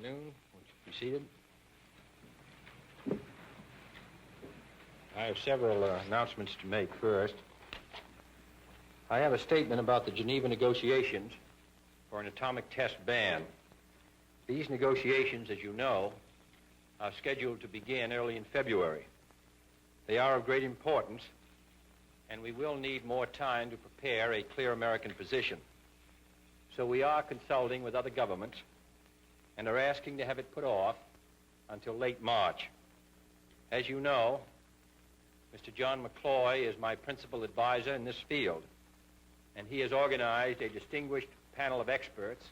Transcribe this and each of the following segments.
afternoon. Won't you be seated? I have several announcements to make first. I have a statement about the Geneva negotiations for an atomic test ban. These negotiations, as you know, are scheduled to begin early in February. They are of great importance, and we will need more time to prepare a clear American position. So we are consulting with other governments and are asking to have it put off until late March. As you know, Mr. John McCloy is my principal advisor in this field, and he has organized a distinguished panel of experts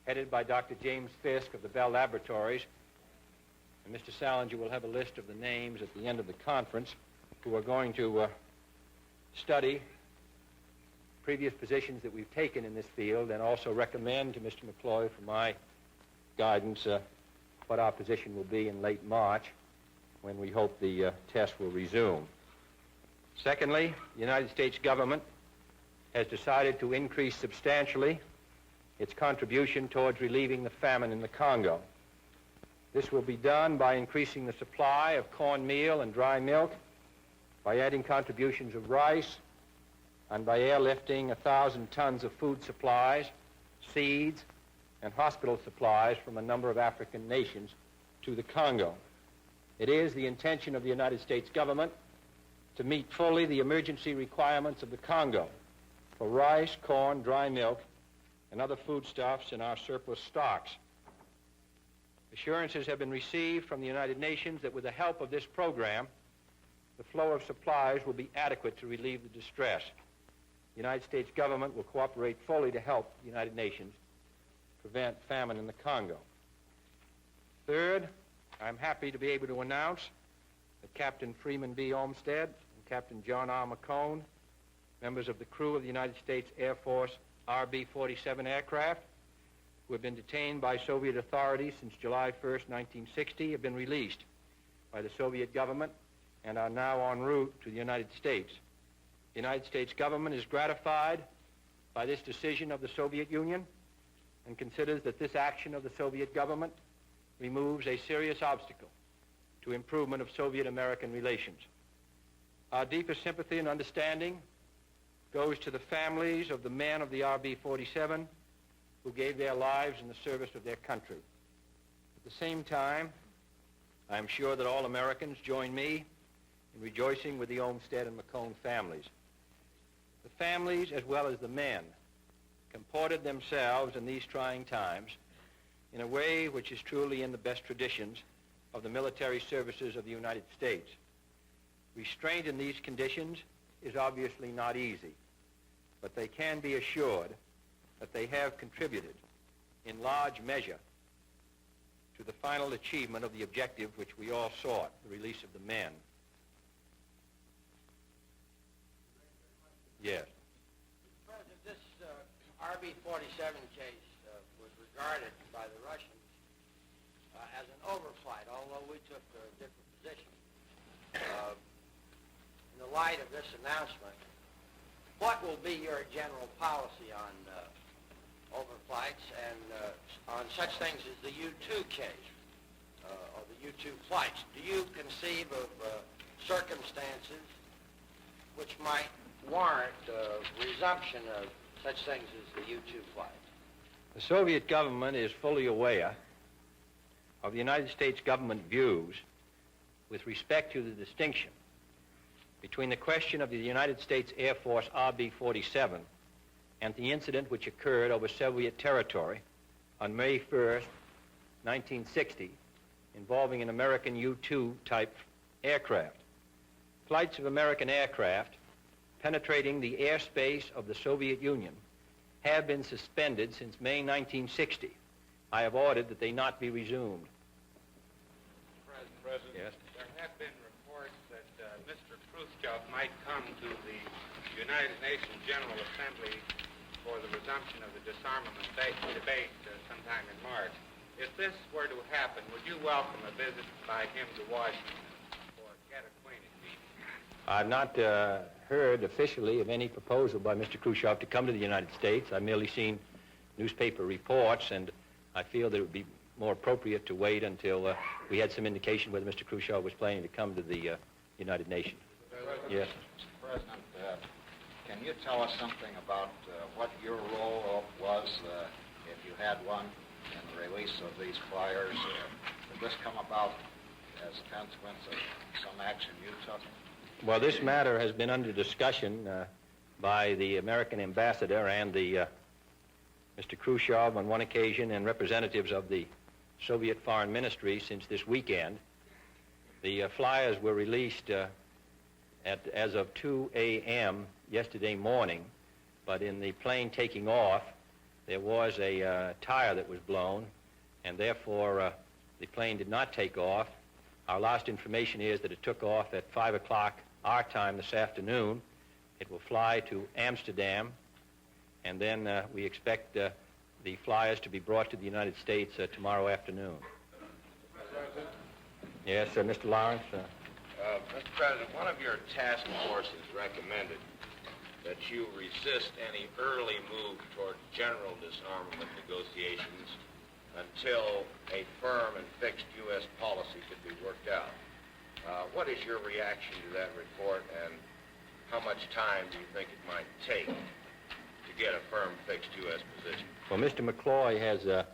headed by Dr. James Fisk of the Bell Laboratories, and Mr. Salinger will have a list of the names at the end of the conference, who are going to study previous positions that we've taken in this field and also recommend to Mr. McCloy, for my guidance, what our position will be in late March, when we hope the test will resume. Secondly, the United States government has decided to increase substantially its contribution towards relieving the famine in the Congo. This will be done by increasing the supply of cornmeal and dry milk, by adding contributions of rice, and by airlifting 1,000 tons of food supplies, seeds, and hospital supplies from a number of African nations to the Congo. It is the intention of the United States government to meet fully the emergency requirements of the Congo for rice, corn, dry milk, and other foodstuffs in our surplus stocks. Assurances have been received from the United Nations that with the help of this program, the flow of supplies will be adequate to relieve the distress. The United States government will cooperate fully to help the United Nations prevent famine in the Congo. Third, I'm happy to be able to announce that Captain Freeman B. Olmsted and Captain John R. McCone, members of the crew of the United States Air Force RB-47 aircraft, who have been detained by Soviet authorities since July 1st, 1960, have been released by the Soviet government and are now en route to the United States. The United States government is gratified by this decision of the Soviet Union and considers that this action of the Soviet government removes a serious obstacle to improvement of Soviet-American relations. Our deepest sympathy and understanding goes to the families of the men of the RB-47 who gave their lives in the service of their country. At the same time, I am sure that all Americans join me in rejoicing with the Olmsted and McCone families. The families, as well as the men, comported themselves in these trying times in a way which is truly in the best traditions of the military services of the United States. Restraint in these conditions is obviously not easy, but they can be assured that they have contributed in large measure to the final achievement of the objective which we all sought, the release of the men. Yes. Mr. President, this RB-47 case was regarded by the Russians as an overflight, although we took a different position. In the light of this announcement, what will be your general policy on overflights and on such things as the U-2 case or the U-2 flights? Do you conceive of circumstances which might warrant resumption of such things as the U-2 flight? The Soviet government is fully aware of the United States government views with respect to the distinction between the question of the United States Air Force RB-47 and the incident which occurred over Soviet territory on May 1st, 1960, involving an American U-2 type aircraft. Flights of American aircraft penetrating the airspace of the Soviet Union have been suspended since May 1960. I have ordered that they not be resumed. President, yes? There have been reports that Mr. Khrushchev might come to the United Nations General Assembly for the resumption of the disarmament debate sometime in March. If this were to happen, would you welcome a visit by him to Washington or get acquainted? I've not heard officially of any proposal by Mr. Khrushchev to come to the United States. I've merely seen newspaper reports, and I feel that it would be more appropriate to wait until we had some indication whether Mr. Khrushchev was planning to come to the United Nations. Yes. Mr. President, can you tell us something about what your role was, if you had one, in the release of these flyers? Did this come about as a consequence of some action you took? Well, this matter has been under discussion by the American ambassador and the Mr. Khrushchev on one occasion and representatives of the Soviet Foreign Ministry since this weekend. The flyers were released as of 2 a.m. yesterday morning, but in the plane taking off, there was a tire that was blown, and therefore the plane did not take off. Our last information is that it took off at 5 o'clock our time this afternoon. It will fly to Amsterdam, and then we expect the flyers to be brought to the United States tomorrow afternoon. Yes, Mr. Lawrence? Mr. President, one of your task forces recommended that you resist any early move toward general disarmament negotiations until a firm and fixed U.S. policy could be worked out. What is your reaction to that report, and how much time do you think it might take to get a firm, fixed U.S. position? Well, Mr. McCloy has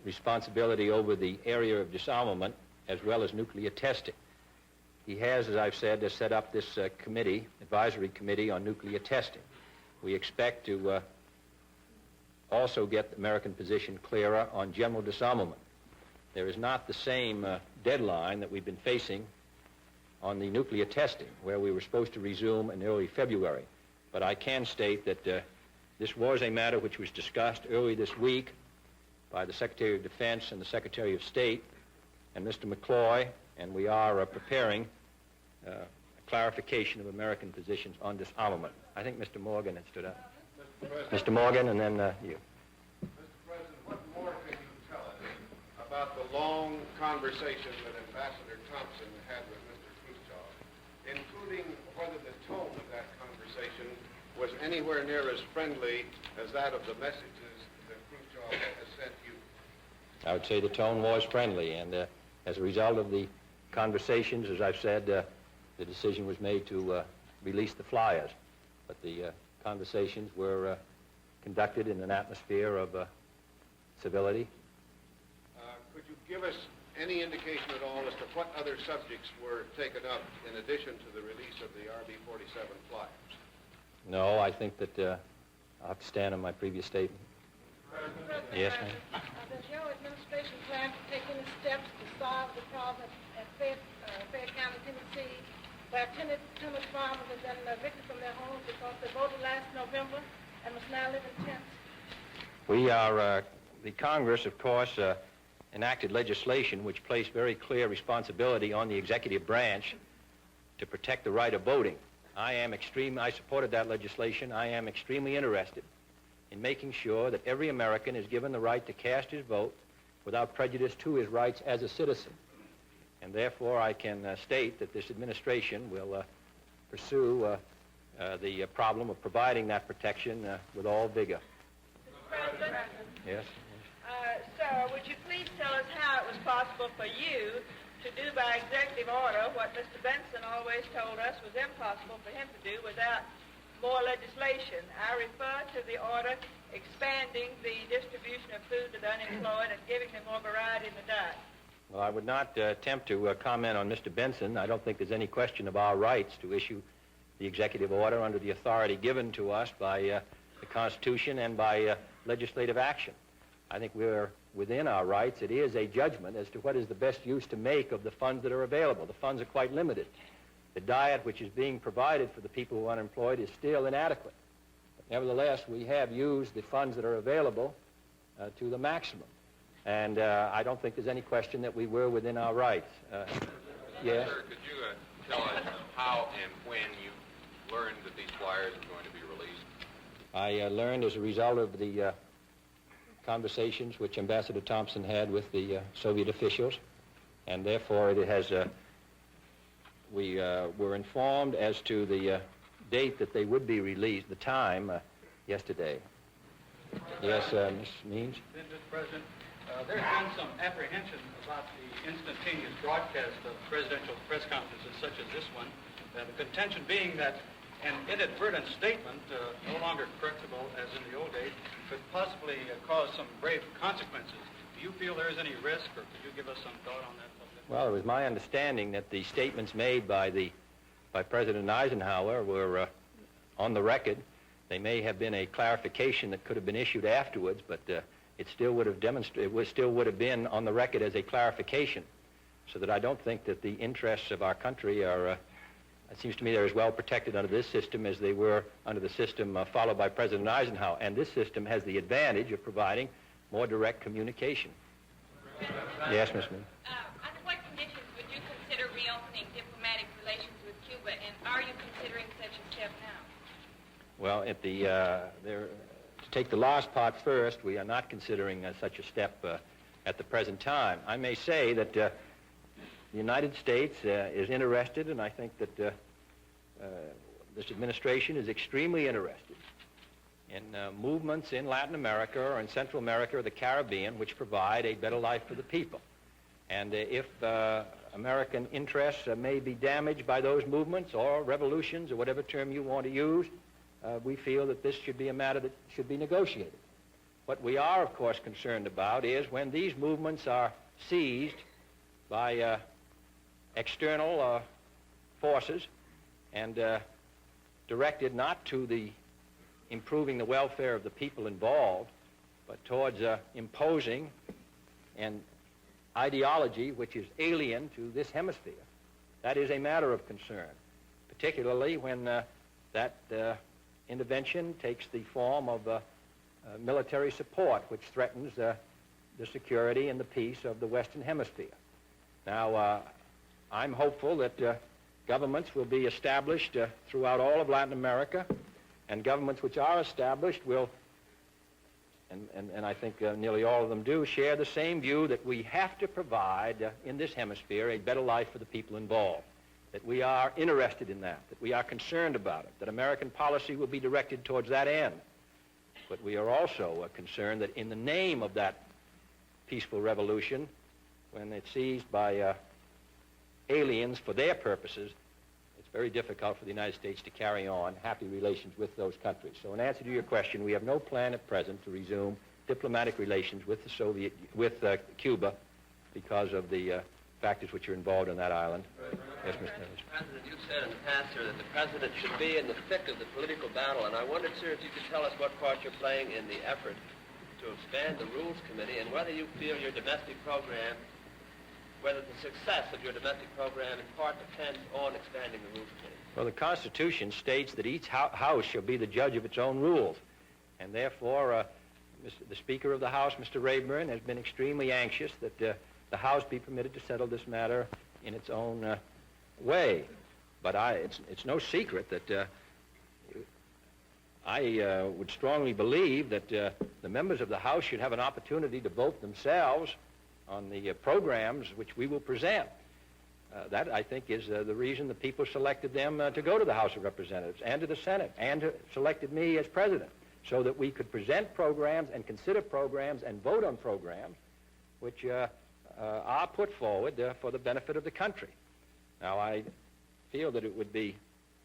responsibility over the area of disarmament as well as nuclear testing. He has, as I've said, set up this committee, advisory committee on nuclear testing. We expect to also get the American position clearer on general disarmament. There is not the same deadline that we've been facing on the nuclear testing, where we were supposed to resume in early February. But I can state that this was a matter which was discussed early this week by the Secretary of Defense and the Secretary of State and Mr. McCloy, and we are preparing a clarification of American positions on disarmament. I think Mr. Morgan had stood up. Mr. Morgan, and then you. Mr. President, what more can you tell us about the long conversation that Ambassador Thompson had with Mr. Khrushchev, including whether the tone of that conversation was anywhere near as friendly as that of the messages that Khrushchev has sent you? I would say the tone was friendly, and as a result of the conversations, as I've said, the decision was made to release the flyers. But the conversations were conducted in an atmosphere of civility. Could you give us any indication at all as to what other subjects were taken up in addition to the release of the RB-47 flyers? No, I think that I'll have to stand on my previous statement. Yes, ma'am? Does your administration plan to take any steps to solve the problem at Fayette County, Tennessee, where Tennessee farmers have been evicted from their homes because they voted last November and must now live in tents? We are, the Congress, of course, enacted legislation which placed very clear responsibility on the executive branch to protect the right of voting. I supported that legislation. I am extremely interested in making sure that every American is given the right to cast his vote without prejudice to his rights as a citizen. And therefore, I can state that this administration will pursue the problem of providing that protection with all vigor. Mr. President? Yes? Sir, would you please tell us how it was possible for you to do by executive order what Mr. Benson always told us was impossible for him to do without more legislation? I refer to the order expanding the distribution of food to the unemployed and giving them more variety in the diet. Well, I would not attempt to comment on Mr. Benson. I don't think there's any question of our rights to issue the executive order under the authority given to us by the Constitution and by legislative action. I think we're within our rights. It is a judgment as to what is the best use to make of the funds that are available. The funds are quite limited. The diet which is being provided for the people who are unemployed is still inadequate. But nevertheless, we have used the funds that are available to the maximum. And I don't think there's any question that we were within our rights. Yes? Sir, could you tell us how and when you learned that these flyers are going to be released? I learned as a result of the conversations which Ambassador Thompson had with the Soviet officials, and therefore it has, we were informed as to the date that they would be released, the time, yesterday. Yes, Ms. Means? Mr. President, There's been some apprehension about the instantaneous broadcast of presidential press conferences such as this one, the contention being that an inadvertent statement, no longer correctable as in the old days, could possibly cause some grave consequences. Do you feel there is any risk, or could you give us some thought on that subject? Well, it was my understanding that the statements made by President Eisenhower were on the record. They may have been a clarification that could have been issued afterwards, but it still would have been on the record as a clarification, so that I don't think that the interests of our country are, it seems to me, they're as well protected under this system as they were under the system followed by President Eisenhower. And this system has the advantage of providing more direct communication. Yes, Ms. Moon. Under what conditions would you consider reopening diplomatic relations with Cuba, and are you considering such a step now? Well, to take the last part first, we are not considering such a step at the present time. I may say that the United States is interested, and I think that this administration is extremely interested in movements in Latin America or in Central America or the Caribbean which provide a better life for the people. And if American interests may be damaged by those movements or revolutions or whatever term you want to use, we feel that this should be a matter that should be negotiated. What we are, of course, concerned about is when these movements are seized by external forces and directed not to the improving the welfare of the people involved, but towards imposing an ideology which is alien to this hemisphere. That is a matter of concern, particularly when that intervention takes the form of military support, which threatens the security and the peace of the Western Hemisphere. Now, I'm hopeful that governments will be established throughout all of Latin America, and governments which are established will, and I think nearly all of them do, share the same view that we have to provide in this hemisphere a better life for the people involved, that we are interested in that we are concerned about it, that American policy will be directed towards that end. But we are also concerned that in the name of that peaceful revolution, when it's seized by aliens for their purposes, it's very difficult for the United States to carry on happy relations with those countries. So in answer to your question, we have no plan at present to resume diplomatic relations with Cuba because of the factors which are involved on that island. Yes, Mr. Evans. President, you've said in the past, sir, that the president should be in the thick of the political battle, and I wondered, sir, if you could tell us what part you're playing in the effort to expand the Rules Committee, and whether you feel your domestic program, whether the success of your domestic program in part depends on expanding the Rules Committee. Well, the Constitution states that each house shall be the judge of its own rules, and therefore the Speaker of the House, Mr. Rayburn, has been extremely anxious that the House be permitted to settle this matter in its own way. But it's no secret that I would strongly believe that the members of the House should have an opportunity to vote themselves on the programs which we will present. That, I think, is the reason the people selected them to go to the House of Representatives and to the Senate and selected me as president, so that we could present programs and consider programs and vote on programs which are put forward for the benefit of the country. Now, I feel that it would be,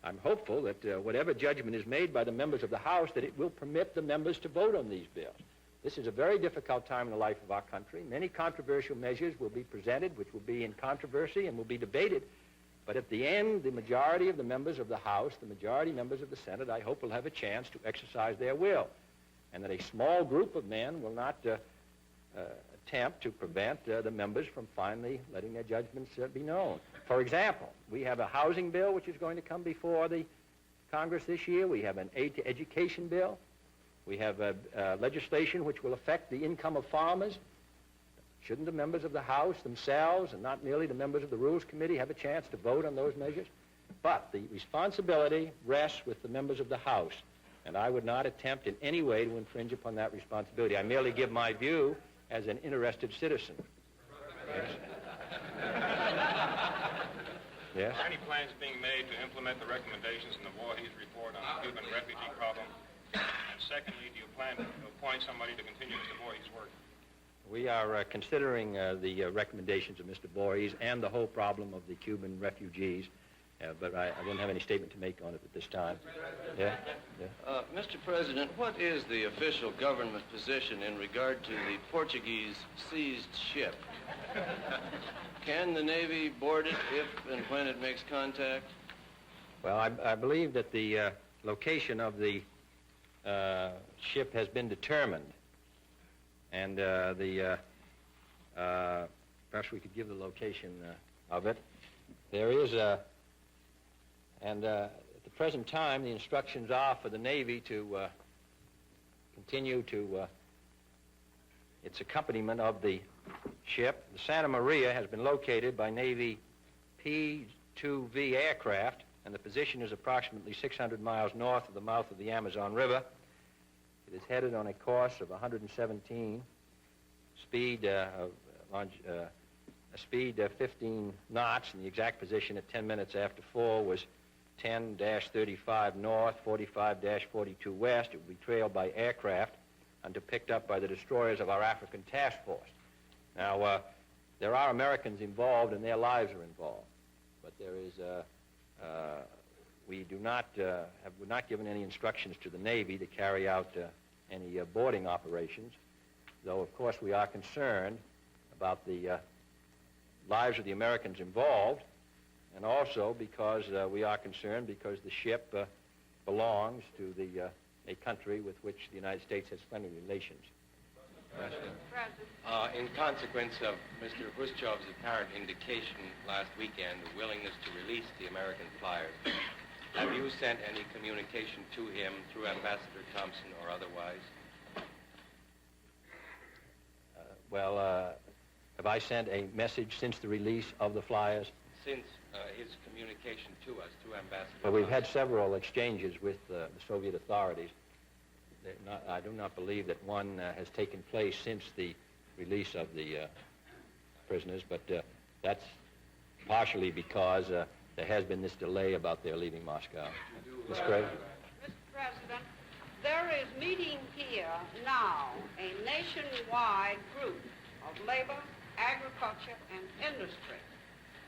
I'm hopeful that whatever judgment is made by the members of the House, that it will permit the members to vote on these bills. This is a very difficult time in the life of our country. Many controversial measures will be presented, which will be in controversy and will be debated. But at the end, the majority of the members of the House, the majority members of the Senate, I hope will have a chance to exercise their will, and that a small group of men will not attempt to prevent the members from finally letting their judgments be known. For example, we have a housing bill which is going to come before the Congress this year. We have an aid to education bill. We have legislation which will affect the income of farmers. Shouldn't the members of the House themselves, and not merely the members of the Rules Committee, have a chance to vote on those measures? But the responsibility rests with the members of the House, and I would not attempt in any way to infringe upon that responsibility. I merely give my view as an interested citizen. Yes? Yes? Are any plans being made to implement the recommendations in the Voorhees report on the Cuban refugee problem? And secondly, do you plan to appoint somebody to continue Mr. Voorhees' work? We are considering the recommendations of Mr. Voorhees and the whole problem of the Cuban refugees, but I don't have any statement to make on it at this time. Yeah? Yeah. Mr. President, what is the official government position in regard to the Portuguese seized ship? Can the Navy board it if and when it makes contact? Well, I believe that the location of the ship has been determined, and perhaps we could give the location of it. There is at the present time, the instructions are for the Navy to continue to its accompaniment of the ship. The Santa Maria has been located by Navy P-2V aircraft, and the position is approximately 600 miles north of the mouth of the Amazon River. It is headed on a course of 117, speed 15 knots, and the exact position at 10 minutes after 4 was 10-35 north, 45-42 west. It will be trailed by aircraft until picked up by the destroyers of our African task force. Now, there are Americans involved, and their lives are involved, but there is we do not we're not given any instructions to the Navy to carry out any boarding operations, though of course we are concerned about the lives of the Americans involved, and also because we are concerned because the ship belongs to a country with which the United States has friendly relations. In consequence of Mr. Khrushchev's apparent indication last weekend of willingness to release the American flyers, have you sent any communication to him through Ambassador Thompson or otherwise? Have I sent a message since the release of the flyers? Since his communication to us through Ambassador Well, we've Thompson. had several exchanges with the Soviet authorities. I do not believe that one has taken place since the release of the prisoners, but that's partially because there has been this delay about their leaving Moscow. Ms. Gray? Mr. President, there is meeting here now a nationwide group of labor, agriculture, and industry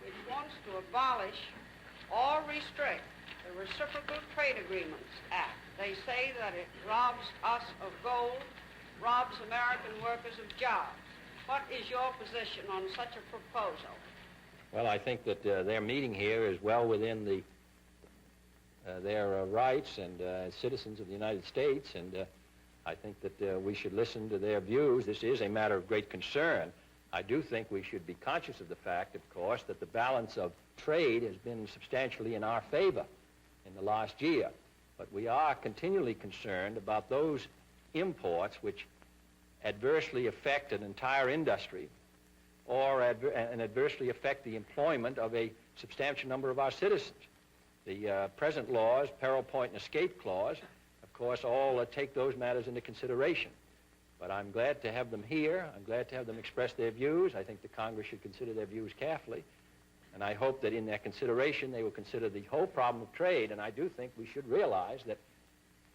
which wants to abolish or restrict the Reciprocal Trade Agreements Act. They say that it robs us of gold, robs American workers of jobs. What is your position on such a proposal? Well, I think that their meeting here is well within their rights and as citizens of the United States, and I think that we should listen to their views. This is a matter of great concern. I do think we should be conscious of the fact, of course, that the balance of trade has been substantially in our favor in the last year. But we are continually concerned about those imports which adversely affect an entire industry or adversely affect the employment of a substantial number of our citizens. The present laws, Peril Point and Escape Clause, of course, all take those matters into consideration. But I'm glad to have them here. I'm glad to have them express their views. I think the Congress should consider their views carefully. And I hope that in their consideration, they will consider the whole problem of trade. And I do think we should realize that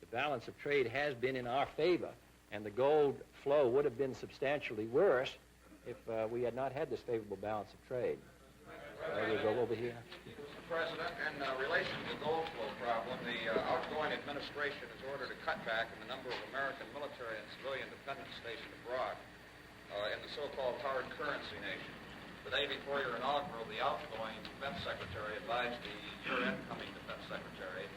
the balance of trade has been in our favor, and the gold flow would have been substantially worse if we had not had this favorable balance of trade. We'll go over here. Mr. President, in relation to the gold flow problem, the outgoing administration has ordered a cutback in the number of American military and civilian dependents stationed abroad in the so-called hard currency nation. The day before your inaugural, the outgoing defense secretary advised your incoming defense secretary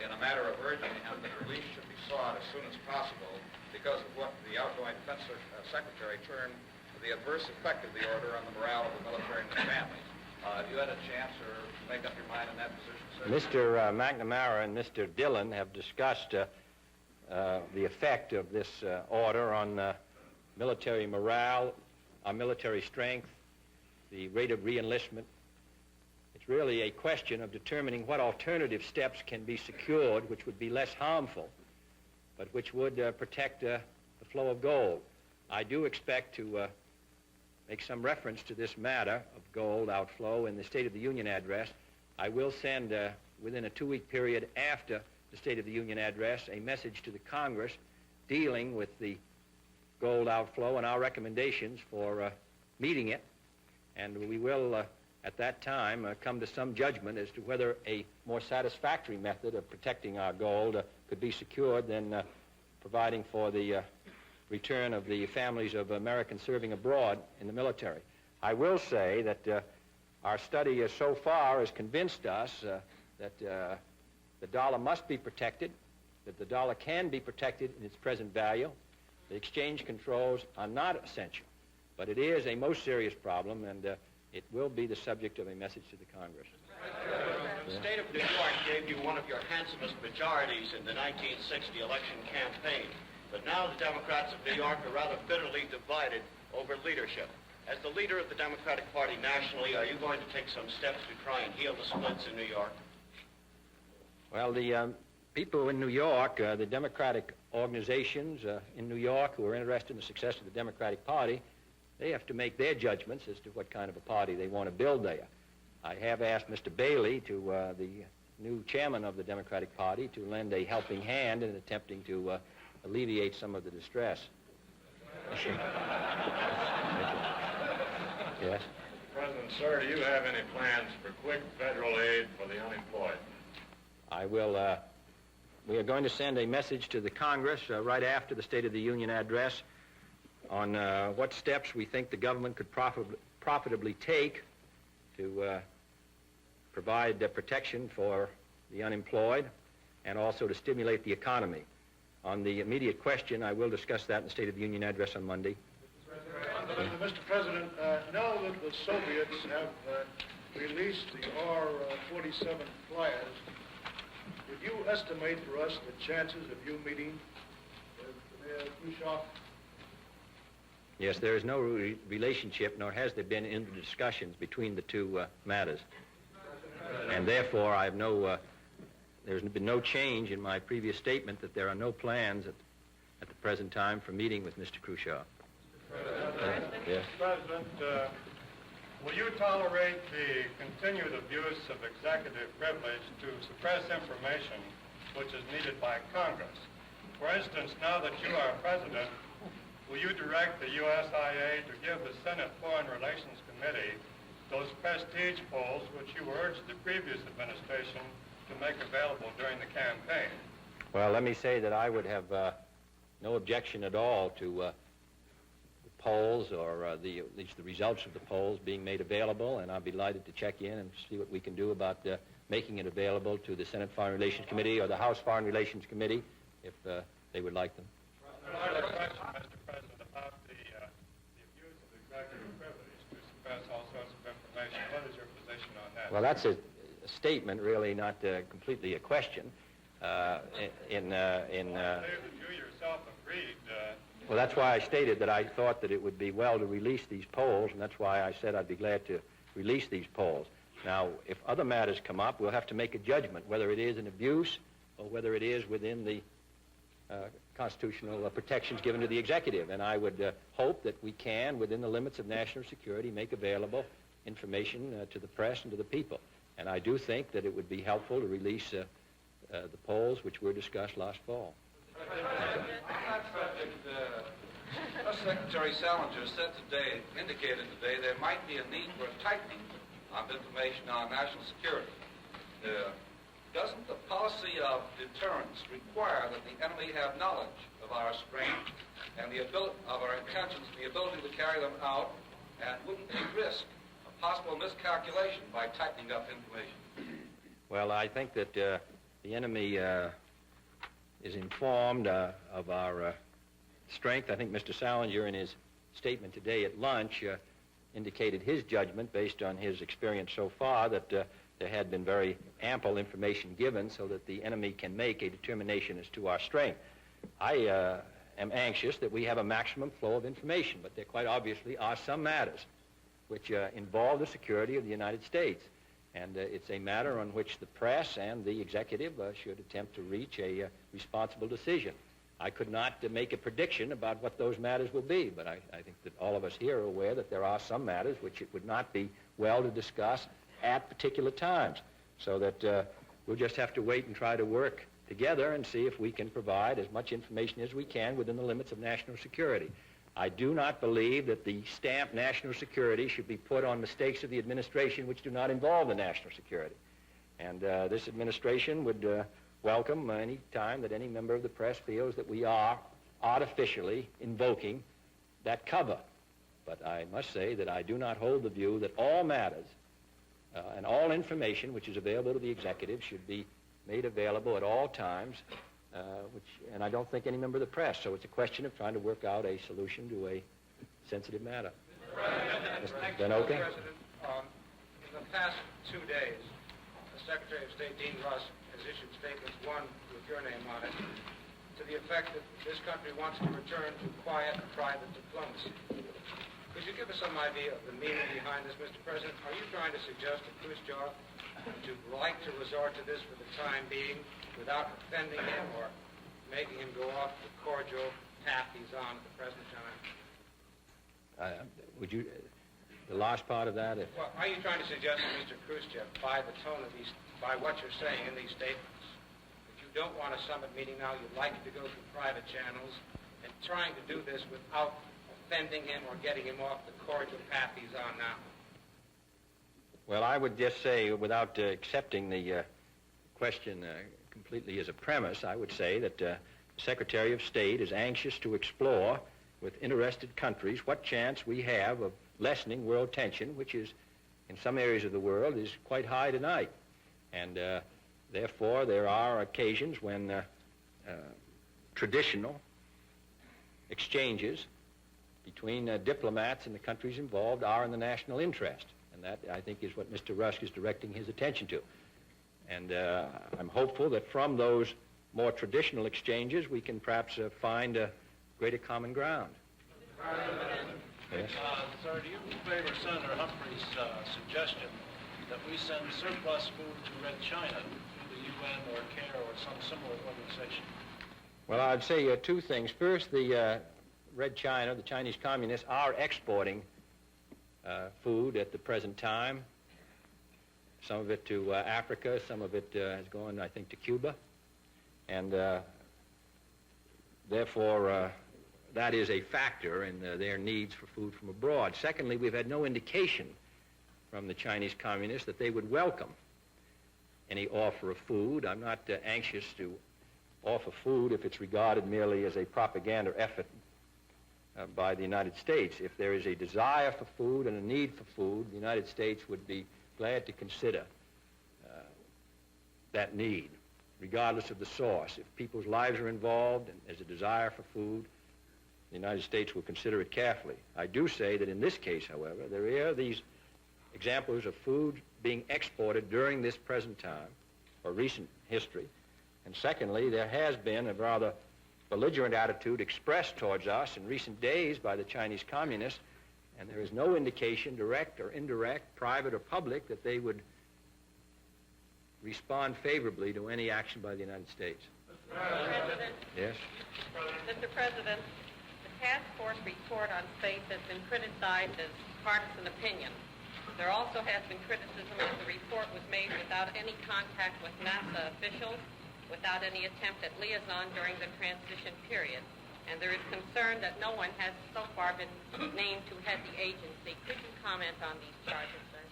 in a matter of urging him that release should be sought as soon as possible because of what the outgoing defense secretary termed the adverse effect of the order on the morale of the military and their families. Have you had a chance or make up your mind on that position, sir? Mr. McNamara and Mr. Dillon have discussed the effect of this order on military morale, our military strength, the rate of re-enlistment. It's really a question of determining what alternative steps can be secured which would be less harmful, but which would protect the flow of gold. I do expect to make some reference to this matter of gold outflow in the State of the Union address. I will send, within a 2-week period after the State of the Union address, a message to the Congress dealing with the gold outflow and our recommendations for meeting it. And we will, at that time, come to some judgment as to whether a more satisfactory method of protecting our gold could be secured than providing for the return of the families of Americans serving abroad in the military. I will say that our study so far has convinced us that the dollar must be protected, that the dollar can be protected in its present value. The exchange controls are not essential, but it is a most serious problem, and it will be the subject of a message to the Congress. The state of New York gave you one of your handsomest majorities in the 1960 election campaign, but now the Democrats of New York are rather bitterly divided over leadership. As the leader of the Democratic Party nationally, are you going to take some steps to try and heal the splits in New York? Well, the people in New York, the Democratic organizations in New York who are interested in the success of the Democratic Party, they have to make their judgments as to what kind of a party they want to build there. I have asked Mr. Bailey, the new chairman of the Democratic Party, to lend a helping hand in attempting to alleviate some of the distress. Yes? President, sir, do you have any plans for quick federal aid for the unemployed? I will. We are going to send a message to the Congress right after the State of the Union address on what steps we think the government could profitably take to provide protection for the unemployed and also to stimulate the economy. On the immediate question, I will discuss that in the State of the Union address on Monday. Mr. President, now that the Soviets have released the R-47 flyers, would you estimate for us the chances of you meeting with Khrushchev? Yes, there is no relationship, nor has there been in the discussions between the two matters. And therefore, I have there's been no change in my previous statement that there are no plans at the present time for meeting with Mr. Khrushchev. Yes. President, will you tolerate the continued abuse of executive privilege to suppress information which is needed by Congress? For instance, now that you are president, will you direct the USIA to give the Senate Foreign Relations Committee those prestige polls which you urged the previous administration to make available during the campaign? Well, let me say that I would have no objection at all to the polls or at least the results of the polls being made available, and I'll be delighted to check in and see what we can do about making it available to the Senate Foreign Relations Committee or the House Foreign Relations Committee if they would like them. I have a question, Mr. President, about the abuse of executive privilege to suppress all sorts of information. What is your position on that? Well, that's a statement, really, not completely a question. I believe that you yourself agreed. Well, that's why I stated that I thought that it would be well to release these polls, and that's why I said I'd be glad to release these polls. Now, if other matters come up, we'll have to make a judgment whether it is an abuse or whether it is within the constitutional protections given to the executive. And I would hope that we can, within the limits of national security, make available information to the press and to the people. And I do think that it would be helpful to release the polls which were discussed last fall. Secretary Salinger indicated today there might be a need for a tightening of information on national security. Doesn't the policy of deterrence require that the enemy have knowledge of our strength and the ability of our intentions, the ability to carry them out, and wouldn't they risk a possible miscalculation by tightening up information? Well, I think that the enemy is informed of our strength. I think Mr. Salinger, in his statement today at lunch, indicated his judgment based on his experience so far that there had been very ample information given so that the enemy can make a determination as to our strength. I am anxious that we have a maximum flow of information, but there quite obviously are some matters which involve the security of the United States. And it's a matter on which the press and the executive should attempt to reach a responsible decision. I could not make a prediction about what those matters will be, but I think that all of us here are aware that there are some matters which it would not be well to discuss at particular times, so that we'll just have to wait and try to work together and see if we can provide as much information as we can within the limits of national security. I do not believe that the stamp national security should be put on mistakes of the administration which do not involve the national security. And this administration would welcome any time that any member of the press feels that we are artificially invoking that cover. But I must say that I do not hold the view that all matters and all information which is available to the executive should be made available at all times, and I don't think any member of the press. So it's a question of trying to work out a solution to a sensitive matter. Mr. Denoka? President, in the past 2 days, the Secretary of State, Dean Rusk, has issued statements, one with your name on it, to the effect that this country wants to return to quiet private diplomacy. Could you give us some idea of the meaning behind this, Mr. President? Are you trying to suggest to Khrushchev to like to resort to this for the time being without offending him or making him go off the cordial path he's on at the present time? Would you, the last part of that? Well, are you trying to suggest to Mr. Khrushchev, by the tone of these, by what you're saying in these statements, that you don't want a summit meeting now, you'd like to go through private channels, and trying to do this without offending him or getting him off the cordial path he's on now? Well, I would just say, without accepting the question completely as a premise, I would say that the Secretary of State is anxious to explore with interested countries what chance we have of lessening world tension, which is, in some areas of the world, is quite high tonight. And therefore, there are occasions when traditional exchanges between diplomats and the countries involved are in the national interest. And that, I think, is what Mr. Rusk is directing his attention to. And I'm hopeful that from those more traditional exchanges, we can perhaps find a greater common ground. Yes? Sir, do you favor Senator Humphrey's suggestion that we send surplus food to Red China through the UN or CARE or some similar organization? Well, I'd say two things. First, the Red China, the Chinese communists, are exporting food at the present time. Some of it to Africa, some of it has gone, I think, to Cuba. And therefore, that is a factor in their needs for food from abroad. Secondly, we've had no indication from the Chinese communists that they would welcome any offer of food. I'm not anxious to offer food if it's regarded merely as a propaganda effort by the United States. If there is a desire for food and a need for food, the United States would be glad to consider that need, regardless of the source. If people's lives are involved and there's a desire for food, the United States will consider it carefully. I do say that in this case, however, there are these examples of food being exported during this present time, or recent history. And secondly, there has been a rather belligerent attitude expressed towards us in recent days by the Chinese communists, and there is no indication, direct or indirect, private or public, that they would respond favorably to any action by the United States. Mr. President. Yes? Mr. President, the task force report on faith has been criticized as partisan opinion. There also has been criticism that the report was made without any contact with NASA officials, without any attempt at liaison during the transition period. And there is concern that no one has so far been named to head the agency. Could you comment on these charges, sir?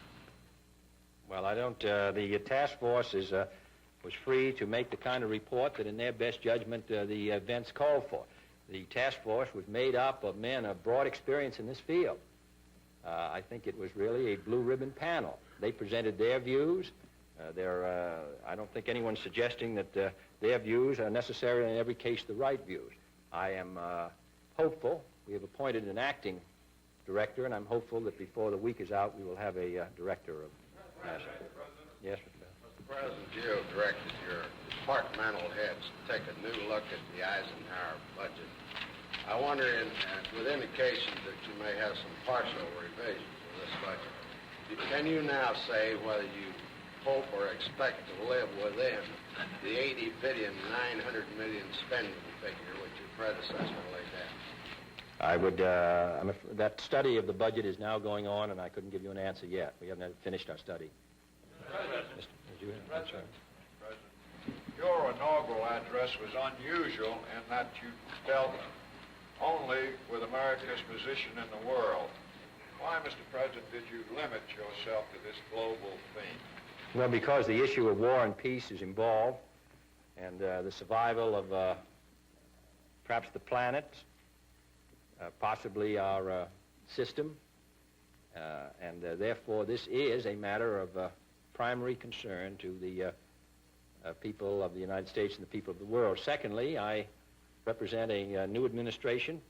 Well, I don't. The task force was free to make the kind of report that in their best judgment the events called for. The task force was made up of men of broad experience in this field. I think it was really a blue ribbon panel. They presented their views. I don't think anyone's suggesting that their views are necessarily in every case the right views. I am hopeful. We have appointed an acting director, and I'm hopeful that before the week is out, we will have a director of NASA. Yes, Mr. Bell. Mr. President, you have directed your departmental heads to take a new look at the Eisenhower budget. I wonder, with indications that you may have some partial revisions of this budget, can you now say whether you hope or expect to live within the $80 billion, $900 million spending figure which your predecessor laid down? I would, that study of the budget is now going on, and I couldn't give you an answer yet. We haven't finished our study. President, Mr. President, your inaugural address was unusual in that you dealt only with America's position in the world. Why, Mr. President, did you limit yourself to this global theme? Well, because the issue of war and peace is involved, and the survival of perhaps the planet, possibly our system, and therefore this is a matter of primary concern to the people of the United States and the people of the world. Secondly, I represent a new administration.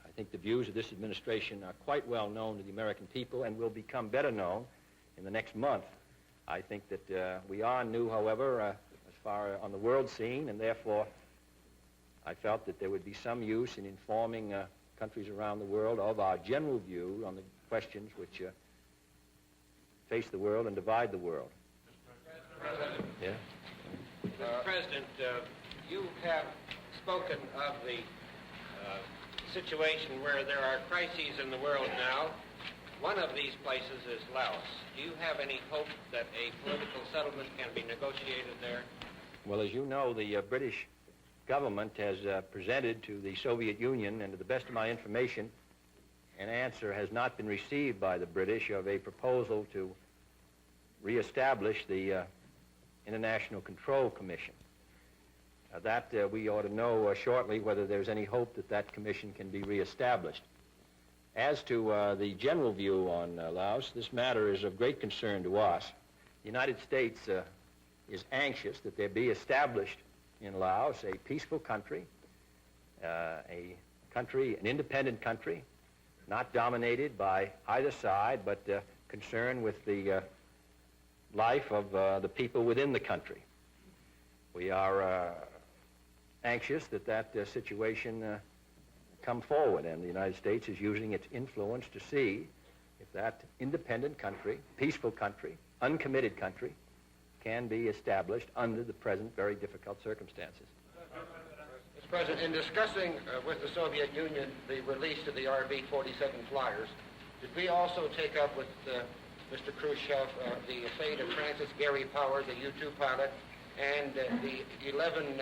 I think the views of this administration are quite well known to the American people and will become better known in the next month. I think that we are new, however, as far on the world scene, and therefore I felt that there would be some use in informing countries around the world of our general view on the questions which face the world and divide the world. Mr. President. Yeah? Mr. President, you have spoken of the situation where there are crises in the world now. One of these places is Laos. Do you have any hope that a political settlement can be negotiated there? Well, as you know, the British government has presented to the Soviet Union, and to the best of my information, an answer has not been received by the British of a proposal to reestablish the International Control Commission. That we ought to know shortly whether there's any hope that that commission can be reestablished. As to the general view on Laos, this matter is of great concern to us. The United States is anxious that there be established in Laos a peaceful country, an independent country, not dominated by either side, but concerned with the life of the people within the country. We are anxious that that situation come forward, and the United States is using its influence to see if that independent country, peaceful country, uncommitted country, can be established under the present very difficult circumstances. Mr. President, in discussing with the Soviet Union the release of the RB-47 flyers, did we also take up with Mr. Khrushchev the fate of Francis Gary Power, the U-2 pilot, and the 11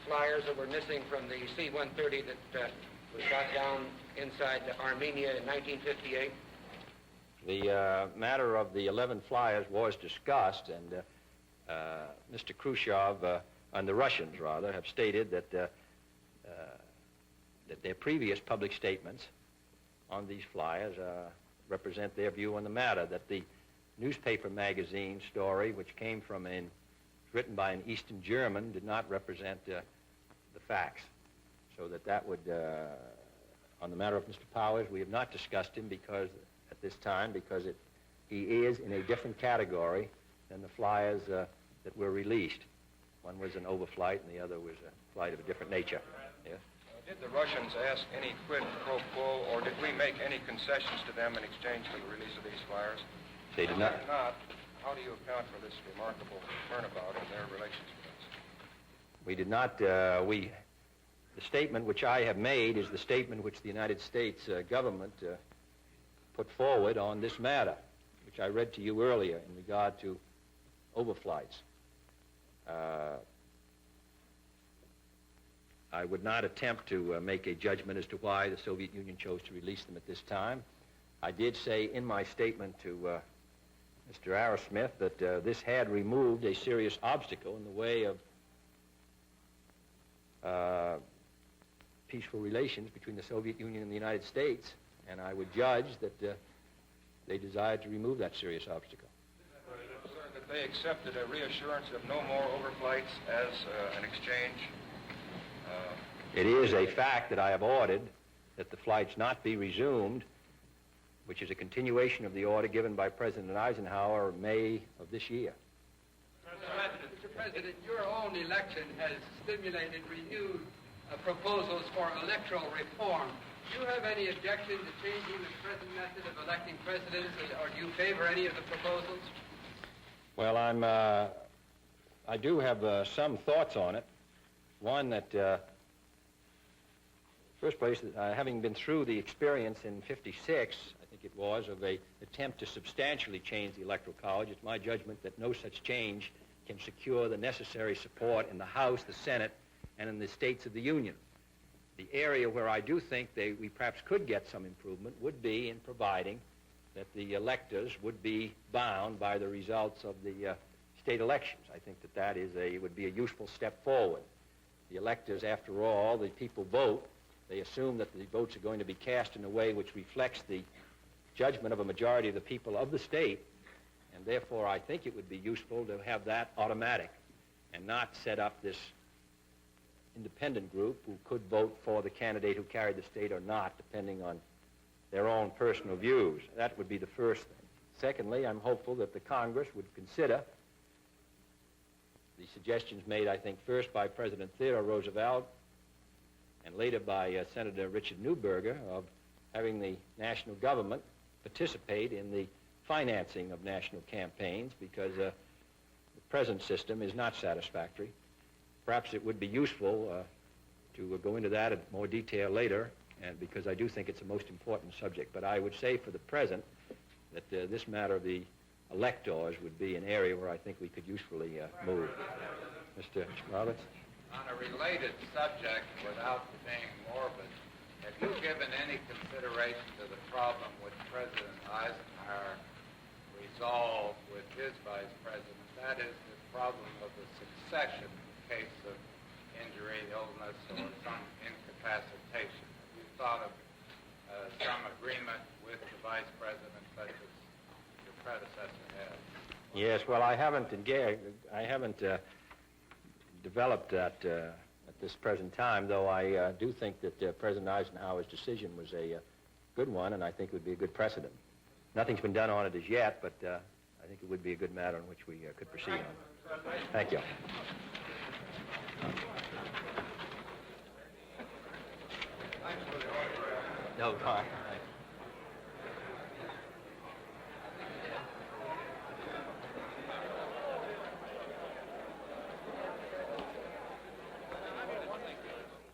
flyers that were missing from the C-130 that was shot down inside Armenia in 1958? The matter of the 11 flyers was discussed, and Mr. Khrushchev, and the Russians rather, have stated that that their previous public statements on these flyers represent their view on the matter, that the newspaper magazine story, which came from written by an Eastern German, did not represent the facts. So that would, on the matter of Mr. Powers, we have not discussed him because, at this time, because he is in a different category than the flyers that were released. One was an overflight and the other was a flight of a different nature. Yes? Did the Russians ask any quid pro quo, or did we make any concessions to them in exchange for the release of these flyers? They did not. If not, how do you account for this remarkable turnabout in their relations with us? We did not. The statement which I have made is the statement which the United States government put forward on this matter, which I read to you earlier in regard to overflights. I would not attempt to make a judgment as to why the Soviet Union chose to release them at this time. I did say in my statement to Mr. Arrowsmith that this had removed a serious obstacle in the way of peaceful relations between the Soviet Union and the United States, and I would judge that they desired to remove that serious obstacle. Sir, that they accepted a reassurance of no more overflights as an exchange? It is a fact that I have ordered that the flights not be resumed, which is a continuation of the order given by President Eisenhower in May of this year. Mr. President, your own election has stimulated renewed proposals for electoral reform. Do you have any objection to changing the present method of electing presidents, or do you favor any of the proposals? Well, I do have some thoughts on it. One that, first place, having been through the experience in '56, I think it was, of an attempt to substantially change the Electoral College, it's my judgment that no such change can secure the necessary support in the House, the Senate, and in the states of the Union. The area where I do think we perhaps could get some improvement would be in providing that the electors would be bound by the results of the state elections. I think that would be a useful step forward. The electors, after all, the people vote. They assume that the votes are going to be cast in a way which reflects the judgment of a majority of the people of the state, and therefore I think it would be useful to have that automatic and not set up this independent group who could vote for the candidate who carried the state or not, depending on their own personal views. That would be the first thing. Secondly, I'm hopeful that the Congress would consider the suggestions made, I think, first by President Theodore Roosevelt and later by Senator Richard Newberger of having the national government participate in the financing of national campaigns, because the present system is not satisfactory. Perhaps it would be useful to go into that in more detail later, and because I do think it's a most important subject. But I would say for the present that this matter of the electors would be an area where I think we could usefully move. Mr. Roberts? On a related subject, without being morbid, have you given any consideration to the problem which President Eisenhower resolved with his vice president? That is the problem of the succession in case of injury, illness, or some incapacitation. Have you thought of some agreement with the vice president such as your predecessor has? Yes, well, I haven't developed that at this present time, though I do think that President Eisenhower's decision was a good one, and I think it would be a good precedent. Nothing's been done on it as yet, but I think it would be a good matter on which we could proceed on. Thank you. No,